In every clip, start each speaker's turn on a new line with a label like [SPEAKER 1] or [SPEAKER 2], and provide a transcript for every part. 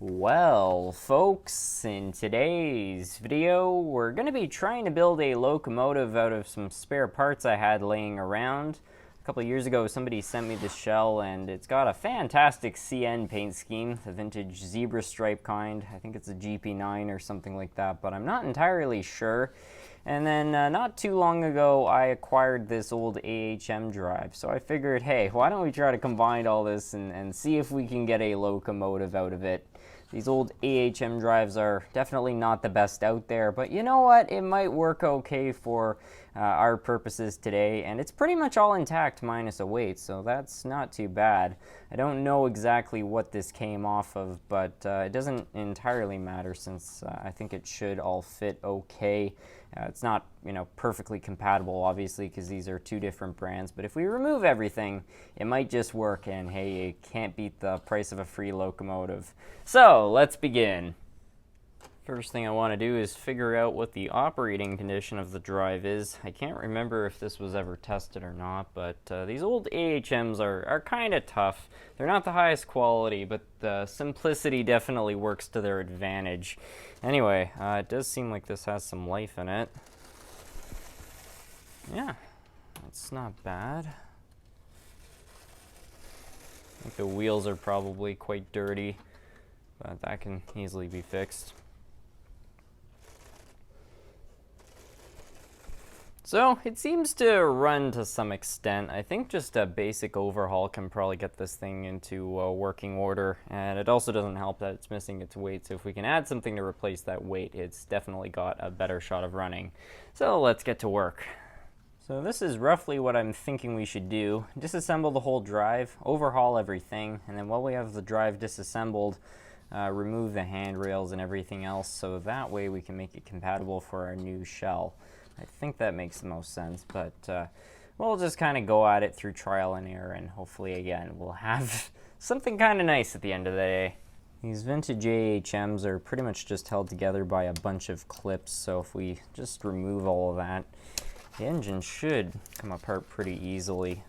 [SPEAKER 1] Well, folks, in today's video, we're going to be trying to build a locomotive out of some spare parts I had laying around. A couple of years ago, somebody sent me this shell, and it's got a fantastic CN paint scheme, the vintage zebra stripe kind. I think it's a GP9 or something like that, but I'm not entirely sure. And then not too long ago, I acquired this old AHM drive. So I figured, hey, why don't we try to combine all this and see if we can get a locomotive out of it. These old AHM drives are definitely not the best out there, but you know what? It might work okay for our purposes today, and it's pretty much all intact minus a weight, so that's not too bad. I don't know exactly what this came off of, but it doesn't entirely matter since I think it should all fit okay. It's not, perfectly compatible, obviously, because these are two different brands. But if we remove everything, it might just work. And hey, you can't beat the price of a free locomotive. So let's begin. First thing I want to do is figure out what the operating condition of the drive is. I can't remember if this was ever tested or not, but these old AHMs are kind of tough. They're not the highest quality, but the simplicity definitely works to their advantage. Anyway, it does seem like this has some life in it. Yeah, that's not bad. I think the wheels are probably quite dirty, but that can easily be fixed. So it seems to run to some extent. I think just a basic overhaul can probably get this thing into working order, and it also doesn't help that it's missing its weight, so if we can add something to replace that weight, it's definitely got a better shot of running. So let's get to work. So this is roughly what I'm thinking we should do. Disassemble the whole drive, overhaul everything, and then while we have the drive disassembled, remove the handrails and everything else, so that way we can make it compatible for our new shell. I think that makes the most sense, but we'll just kind of go at it through trial and error, and hopefully, again, we'll have something kind of nice at the end of the day. These vintage AHMs are pretty much just held together by a bunch of clips, so if we just remove all of that, the engine should come apart pretty easily.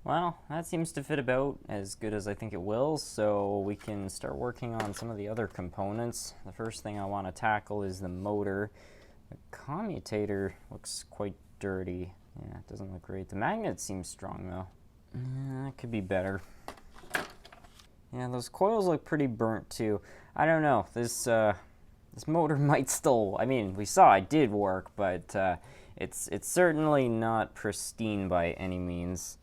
[SPEAKER 1] Well, that seems to fit about as good as I think it will, so we can start working on some of the other components. The first thing I want to tackle is the motor. The commutator looks quite dirty. Yeah, it doesn't look great. The magnet seems strong though. That could be better. Yeah, those coils look pretty burnt too. I don't know. This this motor might still, I mean, we saw it did work, but it's certainly not pristine by any means.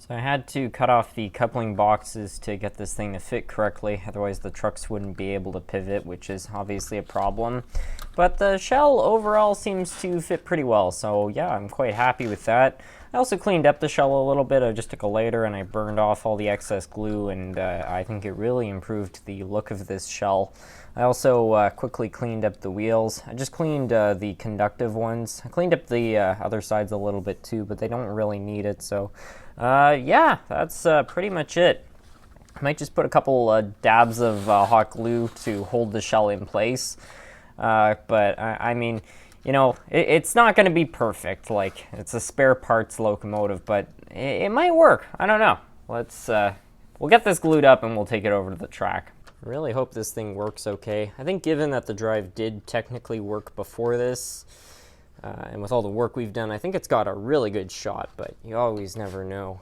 [SPEAKER 1] So I had to cut off the coupling boxes to get this thing to fit correctly, otherwise the trucks wouldn't be able to pivot, which is obviously a problem. But the shell overall seems to fit pretty well, so yeah, I'm quite happy with that. I also cleaned up the shell a little bit. I just took a lighter and I burned off all the excess glue, and I think it really improved the look of this shell. I also quickly cleaned up the wheels. I just cleaned the conductive ones. I cleaned up the other sides a little bit too, but they don't really need it, so yeah, that's pretty much it. I might just put a couple dabs of hot glue to hold the shell in place. But I mean, you know, it's not going to be perfect. Like, it's a spare parts locomotive, but it might work. I don't know. We'll get this glued up and we'll take it over to the track. I really hope this thing works okay. I think given that the drive did technically work before this, and with all the work we've done, I think it's got a really good shot, but you always never know.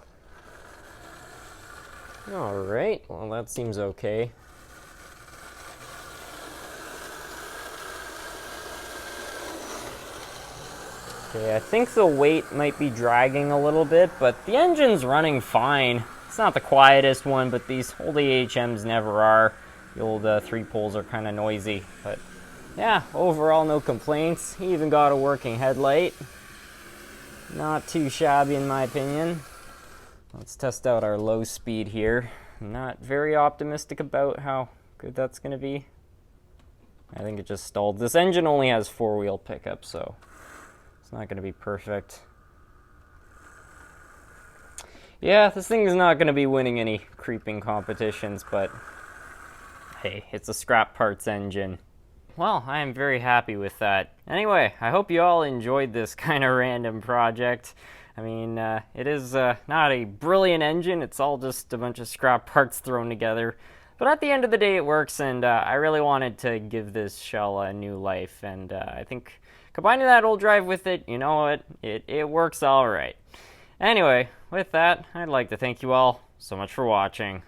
[SPEAKER 1] All right, well, that seems okay. Okay, I think the weight might be dragging a little bit, but the engine's running fine. It's not the quietest one, but these old AHMs never are. The old 3 poles are kind of noisy, but yeah, overall no complaints. He even got a working headlight. Not too shabby in my opinion. Let's test out our low speed here. I'm not very optimistic about how good that's going to be. I think it just stalled. This engine only has 4-wheel pickup, so it's not going to be perfect. Yeah, this thing is not going to be winning any creeping competitions, but hey, it's a scrap parts engine. Well, I am very happy with that. Anyway, I hope you all enjoyed this kind of random project. I mean, it is not a brilliant engine. It's all just a bunch of scrap parts thrown together. But at the end of the day, it works, and I really wanted to give this shell a new life. And I think combining that old drive with it, you know what, it works all right. Anyway, with that, I'd like to thank you all so much for watching.